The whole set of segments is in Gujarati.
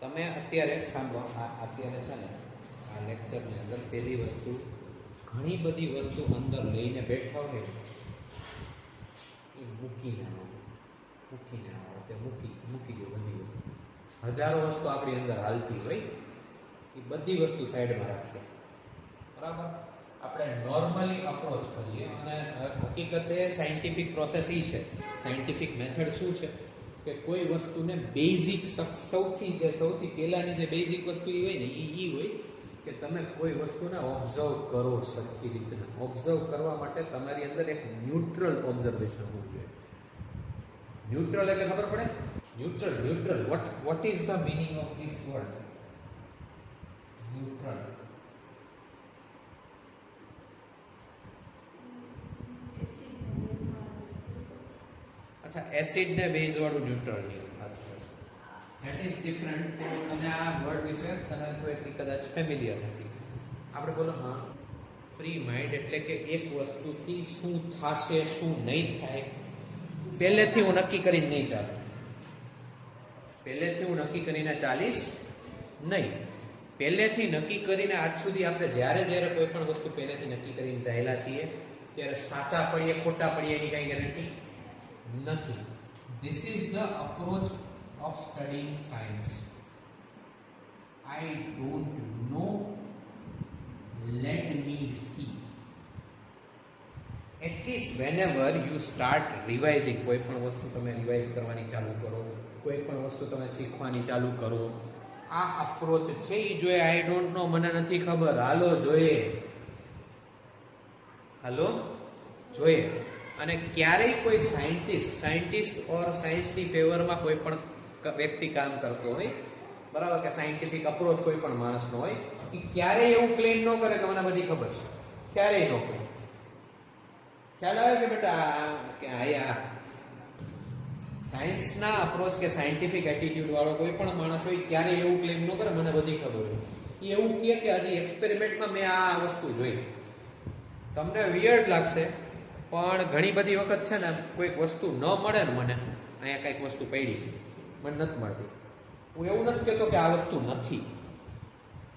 તમે અત્યારે સાંભળો, અત્યારે છે ને આ લેક્ચરની અંદર પહેલી વસ્તુ, ઘણી બધી વસ્તુ અંદર લઈને બેઠા હોય એ મૂકીને આવો, મૂકીને આવો, તે મૂકી દો બધી વસ્તુ. હજારો વસ્તુ આપણી અંદર હાલતી હોય એ બધી વસ્તુ સાઈડમાં રાખીએ, બરાબર. આપણે નોર્મલી અપ્રોચ કરીએ અને હકીકતે સાયન્ટિફિક પ્રોસેસ એ છે, સાયન્ટિફિક મેથડ શું છે કે કોઈ વસ્તુને બેઝિક, સૌથી પહેલાની જે બેઝિક વસ્તુ એ હોય ને એ હોય કે તમે કોઈ વસ્તુને ઓબ્ઝર્વ કરો સરખી રીતે. ઓબ્ઝર્વ કરવા માટે તમારી અંદર એક ન્યુટ્રલ ઓબ્ઝર્વેશન હોવું જોઈએ. ન્યુટ્રલ એટલે ખબર પડે? Neutral what is the meaning of this word neutral? અચ્છા, એસિડ ને બેઝ વાળું ન્યુટ્રલ. That is different. અને આ વર્ડ વિશે તને કોઈ કદાચ ફેમિલિયર નથી. આપણે બોલો હા, ફ્રી માઇન્ડ એટલે કે એક વસ્તુથી શું થશે શું નહીં થાય પહેલેથી હું નક્કી કરીને નહીં ચાલું, પહેલેથી હું નક્કી કરીને ચાલીશ નહીં. પહેલેથી નક્કી કરીને આજ સુધી આપણે જ્યારે કોઈ પણ વસ્તુ પહેલેથી નક્કી કરીને ચાલ્યા છીએ ત્યારે સાચા પડીએ ખોટા પડીએ એની કઈ ગેરંટી નથી. This is the approach of studying science. I don't know, let me see. At least whenever you start revising, કોઈ પણ વસ્તુ તમે રિવાઇઝ કરવાની ચાલુ કરો, કોઈ પણ વસ્તુ તમે શીખવાની ચાલુ કરો, આ અપ્રોચ છે એ જોઈએ. આઈ ડોન્ટ નો, મને નથી ખબર, હાલો જોઈએ, હાલો જોઈએ. અને ક્યારેય કોઈ સાયન્ટિસ્ટ ઓર સાયન્સની ફેવરમાં કોઈ પણ વ્યક્તિ કામ કરતો હોય, બરાબર, કે સાયન્ટિફિક અપ્રોચ કોઈ પણ માણસનો હોય, કે ક્યારેય એવું ક્લેમ ન કરે કે મને બધી ખબર છે. ક્યારેય ન કરે. ખ્યાલ આવે છે બેટા કે આ સાયન્સના અપ્રોચ કે સાયન્ટિફિક એટીટ્યુડ વાળો કોઈ પણ માણસ હોય ક્યારેય એવું ક્લેમ ન કરે મને બધી ખબર હોય. એ એવું કહે કે હજી એક્સપેરિમેન્ટમાં મેં આ વસ્તુ જોઈ. તમને વિયર્ડ લાગશે પણ ઘણી બધી વખત છે ને કોઈક વસ્તુ ન મળે ને, મને અહીંયા કંઈક વસ્તુ પડી છે મને નથી મળતી, હું એવું નથી કહેતો કે આ વસ્તુ નથી,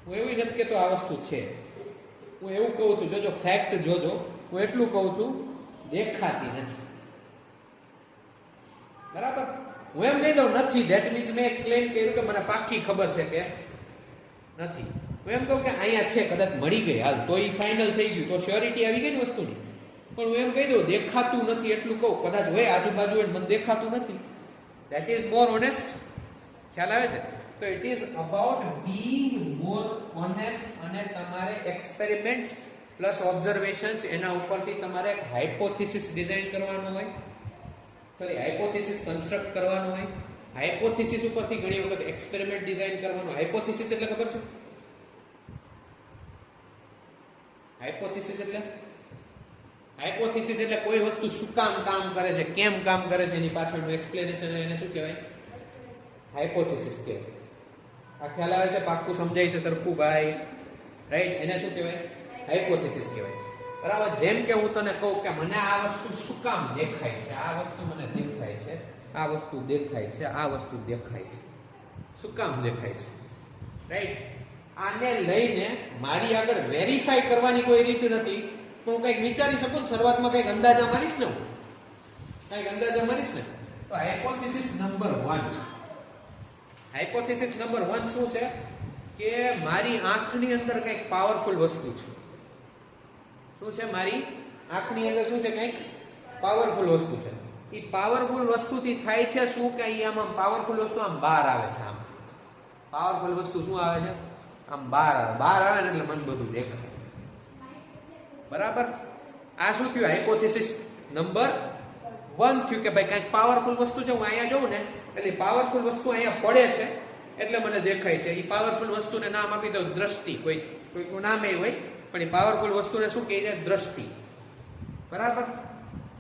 હું એવું નથી કહેતો આ વસ્તુ છે. હું એવું કહું છું, જોજો ફેક્ટ જોજો, હું એટલું કહું છું દેખાતી નથી, બરાબર. હું એમ કહી દઉં નથી, ધેટ મીન્સ મેં ક્લેમ કર્યું કે મને પાક્કી ખબર છે કે નથી. હું એમ કહું કે અહીંયા છે, કદાચ મળી ગઈ હાલ તો એ ફાઇનલ થઈ ગયું, તો શ્યોરિટી આવી ગઈ ને વસ્તુની. પણ હું એમ કહી દઉં દેખાતું નથી એટલું કહું, કદાચ હોય આજુબાજુ હોય મને દેખાતું નથી, ધેટ ઇઝ મોર ઓનેસ્ટ. ખ્યાલ આવે છે? તો it is about being more honest. અને તમારે એક્સપેરિમેન્ટ્સ પ્લસ ઓબ્ઝર્વેશન્સ, એના ઉપરથી તમારે એક હાઇપોથિસિસ ડિઝાઇન કરવાનો હોય, હાઇપોથિસિસ કન્સ્ટ્રક્ટ કરવાનો હોય. હાઇપોથિસિસ ઉપરથી ઘણી વખત એક્સપેરિમેન્ટ ડિઝાઇન કરવાનો. હાઇપોથિસિસ એટલે ખબર છે? હાઇપોથિસિસ એટલે કોઈ વસ્તુ શું કામ કરે છે, કેમ કામ કરે છે, એની પાછળનું એક્સપ્લેનેશન, એને શું કહેવાય? હાઇપોથિસિસ કહેવાય. આ ખ્યાલ આવે છે? પાક્કું સમજાય છે સરખું ભાઈ? રાઈટ, એને શું કહેવાય? હાઇપોથિસિસ કહેવાય, બરાબર. જેમ કે હું તને કહું કે મને આ વસ્તુ શું કામ દેખાય છે, આ વસ્તુ મને દેખાય છે, આ વસ્તુ દેખાય છે, આ વસ્તુ દેખાય છે, શું કામ દેખાય છે, રાઈટ. આને લઈને મારી આગળ વેરીફાઈ કરવાની કોઈ રીત નથી, પણ હું કંઈક વિચારી શકું ને, શરૂઆતમાં કંઈક અંદાજા મારીશ ને, હું કંઈક અંદાજા મારીશ ને. તો હાઇપોથિસિસ નંબર 1, હાઇપોથિસિસ નંબર 1 શું છે કે મારી આંખની અંદર કંઈક પાવરફુલ વસ્તુ છે. શું છે? મારી આંખની અંદર શું છે? કંઈક પાવરફુલ વસ્તુ છે. એ પાવરફુલ વસ્તુથી થાય છે શું કે અહીંયા આમ પાવરફુલ વસ્તુ આમ બહાર આવે છે. આમ પાવરફુલ વસ્તુ શું આવે છે? આમ બહાર આવે ને એટલે મને બધું દેખાય, બરાબર. આ શું થયું? હાઇપોથિસિસ નંબર 1 થયું કે ભાઈ કંઈક પાવરફુલ વસ્તુ છે, હું અહીંયા જોઉં ને એટલે પાવરફુલ વસ્તુ અહીંયા પડે છે એટલે મને દેખાય છે. એ પાવરફુલ વસ્તુને નામ આપી દઉં દ્રષ્ટિ. કોઈનું નામ એ હોય, પણ એ પાવરફુલ વસ્તુને શું કહે છે? દ્રષ્ટિ, બરાબર.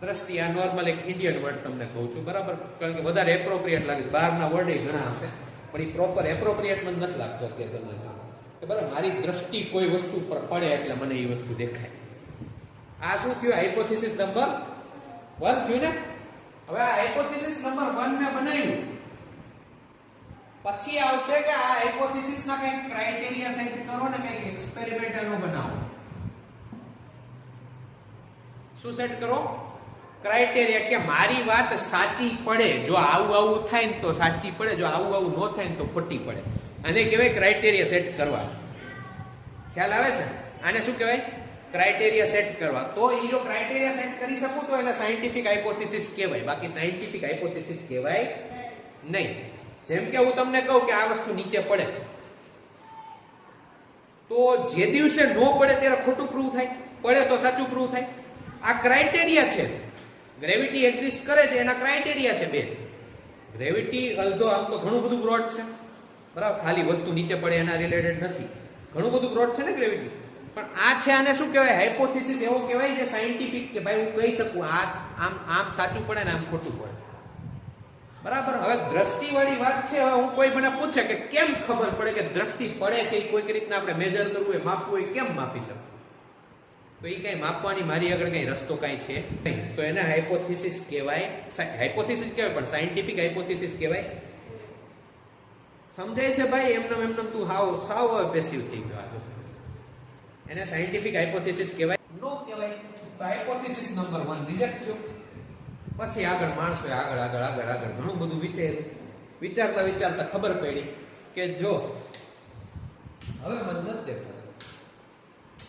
દ્રષ્ટિ આ નોર્મલ એક ઇન્ડિયન વર્ડ તમને કહું છું, બરાબર, કારણ કે વધારે એપ્રોપ્રિએટ લાગે છે. બહારના વર્ડ એ ઘણા હશે પણ એ પ્રોપર એપ્રોપ્રિએટ મને નથી લાગતો અત્યારે તમને સામે. બરાબર, મારી દ્રષ્ટિ કોઈ વસ્તુ પર પડે એટલે મને એ વસ્તુ દેખાય. આ શું થયું? હાઇપોથિસિસ નંબર 1 થયું ને. હવે આ હાઇપોથિસિસ નંબર 1 ને બનાવ્યું પછી આવશે કે આ હાઇપોથિસિસ ના કંઈક ક્રાઇટેરિયા સેટ કરો ને કંઈક એક્સપેરિમેન્ટલ નો બનાવો. શું સેટ કરો? ક્રાઇટેરિયા કે મારી વાત સાચી પડે, જો આવું આવું થાય ને તો સાચી પડે, જો આવું આવું ન થાય ને તો ખોટી પડે. આને કહેવાય ક્રાઇટેરિયા સેટ કરવા. ખ્યાલ આવે છે? આને શું કહેવાય? ક્રાઇટેરિયા સેટ કરવા. તો એ જો ક્રાઇટેરિયા સેટ કરી શકું તો એને સાયન્ટિફિક હાઇપોથિસિસ કહેવાય, બાકી સાયન્ટિફિક હાઇપોથિસિસ કહેવાય નહીં. જેમ કે હું તમને કહું કે આ વસ્તુ નીચે પડે, તો જે દિવસે ન પડે ત્યારે ખોટું પ્રૂવ થાય, પડે તો સાચું પ્રૂવ થાય. આ ક્રાઇટેરિયા છે. ગ્રેવિટી એક્ઝિસ્ટ કરે છે એના ક્રાઇટેરિયા છે બે. ગ્રેવિટી અલ્ધો આમ તો ઘણું બધું બ્રોડ છે, બરાબર, ખાલી વસ્તુ નીચે પડે એના રિલેટેડ નથી, ઘણું બધું બ્રોડ છે ને ગ્રેવિટી. પણ આ છે, આને શું કહેવાય? હાઇપોથિસિસ એવો કહેવાય જે સાયન્ટિફિક, કે ભાઈ હું કહી શકું આ આમ આમ સાચું પડે ને આમ ખોટું પડે. બરાબર. હવે દ્રષ્ટિવાળી વાત છે. હવે હું કોઈ મને પૂછે કે કેમ ખબર પડે કે દ્રષ્ટિ પડે છે, એ કોઈક રીતના આપણે મેજર કરવું હોય, માપવું હોય, કેમ માપી શકું? તો એ કઈ માપવાની મારી આગળ કઈ રસ્તો કઈ છે નહીં. તો એને હાઇપોથિસિસ કહેવાય. હાઇપોથિસિસ કહેવાય પણ સાયન્ટિફિક હાઇપોથિસિસ કહેવાય. સમજાય છે ભાઈ? એમને તું સાવ પેસિવ થઈ ગયો. એને સાયન્ટિફિક હાઇપોથિસિસ કહેવાય. નો કહેવાય. તો હાઇપોથિસિસ નંબર 1 રિજેક્ટ થયો. પછી આગળ માણસોએ આગળ ઘણું બધું વિચારતા ખબર પડી કે જો હવે મને નથી દેખાતું,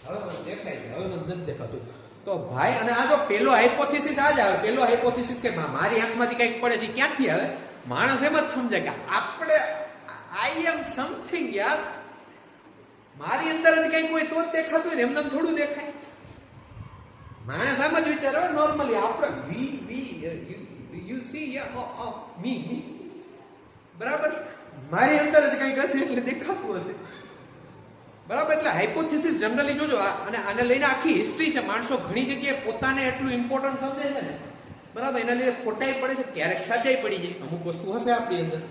હવે મને દેખાય છે, હવે મને નથી દેખાતું. તો ભાઈ, અને આ જો પેલો હાઇપોથિસિસ આ જ આવે. પેલો હાઇપોથિસિસ કે મારી આંખમાંથી કંઈક પડે છે, ક્યાંથી આવે? માણસ એમ જ સમજે કે આપણે આઈ એમ સમથિંગ, યાર મારી અંદર જ કંઈક હોય તો જ દેખાતું હોય ને, એમને થોડું દેખાય. માણસ આમ જ વિચારે નોર્મલી. આપણે યુ સી મી, બરાબર, મારી અંદર જ કંઈક હશે એટલે દેખાતું હશે, બરાબર. એટલે હાઇપોથિસિસ જનરલી જોજો, અને આને લઈને આખી હિસ્ટ્રી છે. માણસો ઘણી જગ્યાએ પોતાને એટલું ઇમ્પોર્ટન્ટ સમજે છે ને, બરાબર, એના લીધે ખોટાઈ પડે છે, ક્યારેક સાચાઈ પડી જાય. અમુક વસ્તુ હશે આપણી અંદર,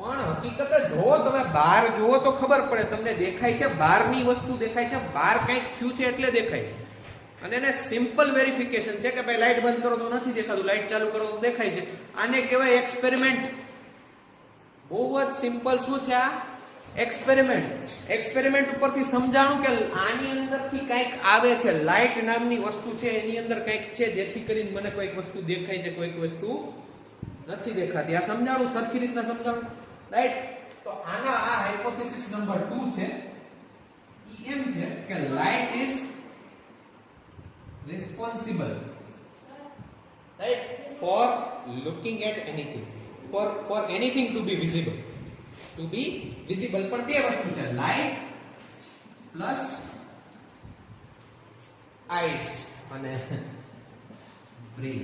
પણ હકીકત જોવો, તમે બહાર જોવો તો ખબર પડે. તમને દેખાય છે બહારની વસ્તુ દેખાય છે, બહાર કંઈક થયું છે એટલે દેખાય છે. અને એને સિમ્પલ વેરિફિકેશન છે કે ભાઈ લાઇટ બંધ કરો તો નથી દેખાતું, લાઇટ ચાલુ કરો તો દેખાય છે. આને કહેવાય એક્સપેરિમેન્ટ. બહુ જ સિમ્પલ. શું છે આ? એક્સપેરિમેન્ટ. એક્સપેરિમેન્ટ ઉપરથી સમજાણું કે આની અંદરથી કંઈક આવે છે, લાઇટ નામની વસ્તુ છે, એની અંદર કંઈક છે જેથી કરીને મને કોઈક વસ્તુ દેખાય છે, કોઈક વસ્તુ નથી દેખાતી. આ સમજાણું, સરખી રીતના સમજાણું, રાઈટ? તો આના આ હાઇપોથિસિસ નંબર 2 છે. એમ છે કે light is responsible, right, for looking at anything, for anything to be visible. પણ બે વસ્તુ છે, light plus eyes અને brain.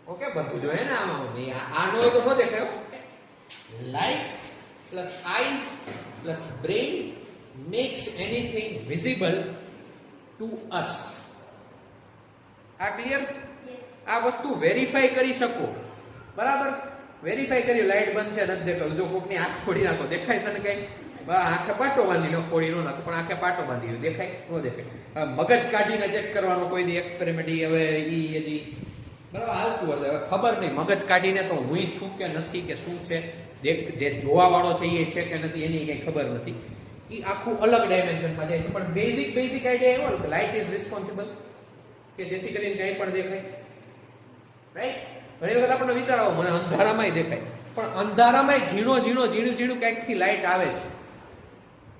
ઓકે, બધું જોઈએ ને આમાં. આનો તો ન દેખાય. light plus eyes plus brain makes anything visible to us. આ ક્લિયર? આ વસ્તુ વેરીફાઈ કરી શકો, બરાબર. વેરીફાઈ કરી, લાઈટ બંધ છે, નથી દેખાતું. જો કોકની આંખ ફોડી નાખો, દેખાય તને કઈ? આંખે પાટો બાંધી લો, ફોડી નો નાખો, પણ આંખે પાટો બાંધી લો, દેખાય? ન દેખાય. મગજ કાઢીને ચેક કરવાનો કોઈ દી એક્સપેરિમેન્ટ, હવે હજી બરાબર હાલતું હશે, હવે ખબર નહીં. મગજ કાઢીને તો હું છું કે નથી કે શું છે, જે જોવા વાળો છે એ છે કે નથી એની કઈ ખબર નથી. એ આખું અલગ ડાયમેન્શનમાં જાય છે. પણ બેઝિક આઈડિયા એવો કે લાઇટ ઇઝ રિસ્પોન્સિબલ, કે જેથી કરીને કંઈ પણ દેખાય, રાઈટ? ઘણી વખત આપણને વિચાર આવો, મને અંધારામાંય દેખાય, પણ અંધારામાંય ઝીણું ક્યાંકથી લાઇટ આવે છે.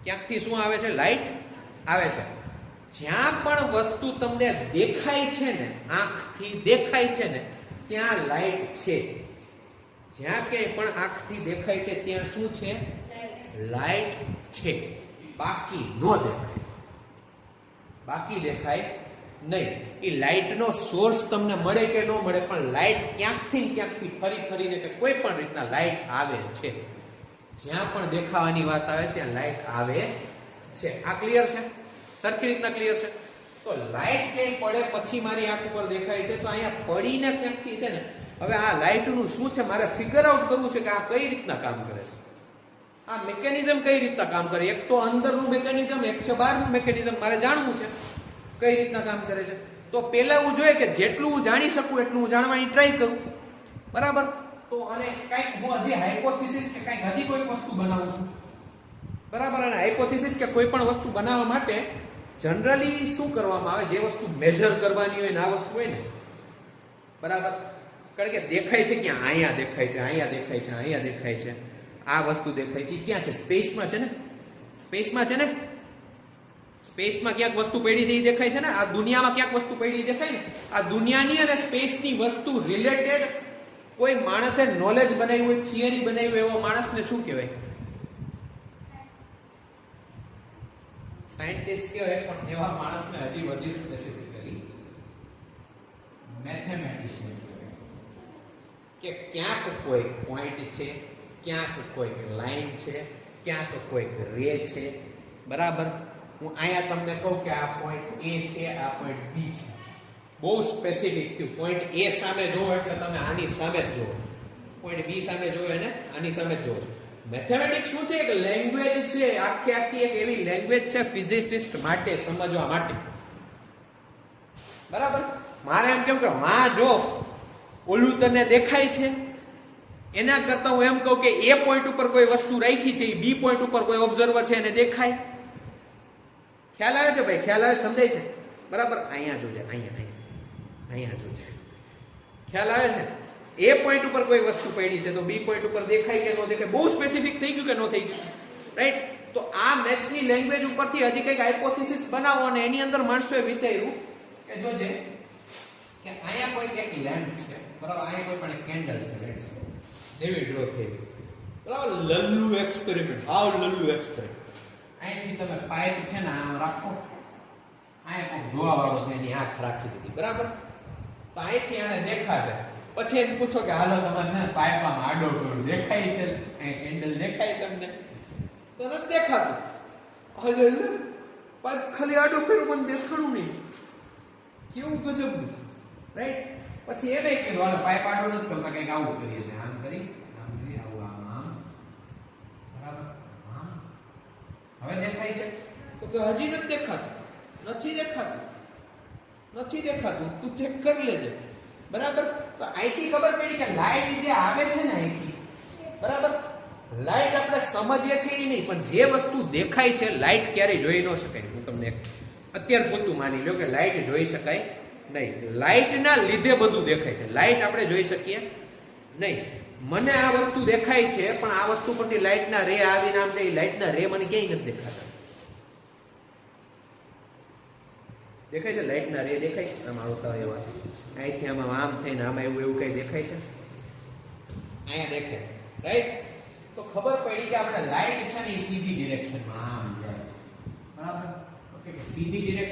ક્યાંકથી શું આવે છે? લાઇટ આવે છે. જ્યાં પણ વસ્તુ તમને દેખાય છે ને, આંખથી દેખાય છે ને, ત્યાં લાઇટ છે. જ્યાં ક્યાંય પણ આંખથી દેખાય છે ત્યાં શું છે? લાઇટ છે. બાકી નો દેખાય, બાકી દેખાય નહીં. એ લાઇટનો સોર્સ તમને મળે કે ન મળે, પણ લાઇટ ક્યાંકથી ફરીને કે કોઈ પણ રીતના લાઇટ આવે છે. જ્યાં પણ દેખાવાની વાત આવે ત્યાં લાઇટ આવે છે. આ ક્લિયર છે? સરખી રીતના ક્લિયર છે? તો લાઇટ ક્યાંય પડે પછી મારી આંખ ઉપર દેખાય છે, તો અહીંયા પડીને ક્યાંકથી છે ને, હવે આ લાઇટનું શું છે મારે ફિગર આઉટ કરવું છે કે આ કઈ રીતના કામ કરે છે, આ મિકેનિઝમ કઈ રીતના કામ કરે. એક તો અંદરનું મિકેનિઝમ, એક છે બહારનું મિકેનિઝમ. મારે જાણવું છે કઈ રીતના કામ કરે છે. તો પહેલા હું જોઈએ કે જેટલું હું જાણી શકું એટલું હું જાણવાની ટ્રાય કરું, બરાબર. તો અને કંઈક હું હજી હાઇપોથિસિસ કે કંઈક હજી કોઈ વસ્તુ બનાવું છું, બરાબર. અને હાઇપોથિસિસ કે કોઈ પણ વસ્તુ બનાવવા માટે જનરલી શું કરવામાં આવે, જે વસ્તુ મેજર કરવાની હોય ને આ વસ્તુ હોય ને, બરાબર. કારણ કે દેખાય છે ક્યાં, અહીંયા દેખાય છે, અહીંયા દેખાય છે, અહીંયા દેખાય છે, આ વસ્તુ દેખાય છે ક્યાં છે, સ્પેસમાં છે ને, સ્પેસમાં છે ને, સ્પેસમાં ક્યાંક વસ્તુ પડી છે એ દેખાય છે ને, આ દુનિયામાં ક્યાંક વસ્તુ પડી દેખાય ને. આ દુનિયાની અને સ્પેસની વસ્તુ રિલેટેડ કોઈ માણસે નોલેજ બનાવ્યું હોય, થિયરી બનાવી હોય, એવો માણસને શું કહેવાય? સાયન્ટિસ્ટ કહેવાય. પણ એવા માણસને હજી વધી સ્પેસિફિકલી મેથેમેટિશિયન કહેવાય. કે ક્યાંક કોઈ પોઈન્ટ છે, ક્યાંક કોઈક લાઈન છે, ક્યાંક કોઈક રે છે, બરાબર. હું અહીંયા તમને કહું કે આ પોઈન્ટ A છે, આ પોઈન્ટ B છે, બહુ સ્પેસિફિક થયું. પોઈન્ટ A સામે જોવો એટલે તમે આની સામે જ જોવો છો, પોઈન્ટ B સામે જોવો એને આની સામે જ જોવો છો. મેથેમેટિક્સ શું છે? એક લેંગ્વેજ છે, આખી એક એવી લેંગ્વેજ છે ફિઝિસિસ્ટ માટે સમજવા માટે, બરાબર. મારે એમ કેવું કે માં જો ઓલું તને દેખાય છે, એના કરતા હું એમ કહું કે એ પોઈન્ટ ઉપર કોઈ વસ્તુ રાખી છે, બી પોઈન્ટ ઉપર કોઈ ઓબ્ઝર્વર છે એને દેખાય. ખ્યાલ આવે છે ભાઈ? ખ્યાલ આવે? સમજાય છે? બરાબર. અહીંયા જોજે, અહીંયા જોજે, ખ્યાલ આવે છે? એ પોઈન્ટ ઉપર કોઈ વસ્તુ પડી છે તો બી પોઈન્ટ ઉપર દેખાય કે ન દેખાય, બહુ સ્પેસિફિક થઈ ગયું કે ન થઈ ગયું, રાઈટ? તો આ મેથ્સની લેંગ્વેજ ઉપરથી હજી કંઈક હાઇપોથિસિસ બનાવો અને એની અંદર માણસોએ વિચાર્યું કે જોજે કે અહીંયા કોઈ એક લેમ્પ છે, બરાબર, અહીંયા કોઈ પણ એક કેન્ડલ છે, લેટ્સ સે, જેવી ડ્રો થઈ, બરાબર. લલ્લુ એક્સપેરિમેન્ટ, હાવ લલ્લુ એક્સપેરિમેન્ટ. અહીંથી તમે પાઇપ છે ને આમ રાખો, અહીંયા કોઈ જોવા વાળો છે એની આંખ રાખી દીધી, બરાબર. તો અહીંથી આને દેખાશે, પછી એને પૂછો કે હાલો તમારે પાઇપમાં આડો કરું, દેખાય છે અહીં કેન્ડલ દેખાય તમને? તો નથી દેખાતું. હાલે પાઇપ ખાલી આડો કર્યું, મને દેખાડું નહીં. કેવું ગજબ, રાઈટ? પછી એને કીધું હાલો પાઇપ આડો નથી કરતા, કંઈક આવું કરીએ છીએ, આમ કરી આવું, આમ, બરાબર, આમ. હવે દેખાય છે? તો કે હજી નથી દેખાતું, નથી દેખાતું, તું ચેક કરી લેજે, બરાબર. તો અહીંથી ખબર પડી કે લાઈટ જે આવે છે ને અહીંથી, બરાબર, લાઈટ આપણે સમજીએ છીએ નહીં, પણ જે વસ્તુ દેખાય છે લાઈટ ક્યારેય જોઈ ન શકાય. હું તમને અત્યાર પૂરતું માની લો કે લાઈટ જોઈ શકાય નહીં. લાઈટના લીધે બધું દેખાય છે, લાઈટ આપણે જોઈ શકીએ નહીં. મને આ વસ્તુ દેખાય છે, પણ આ વસ્તુ પરથી લાઈટના રે આવીને આમ જાય, લાઈટના રે મને ક્યાંય નથી દેખાતા. દેખાય છે? લાઈટના રે દેખાય છે? આમ આવતા હોય એવા, અહીંથી આમાં આમ થઈને આમાં એવું કઈ દેખાય છે? અહીંયા દેખાય, રાઈટ? તો ખબર પડી કે આપણે લાઈટ છે ને એ સીધી ડિરેક્શનમાં આમ જાય, બરાબર. ઓકે, સીધી ડિરેક્શન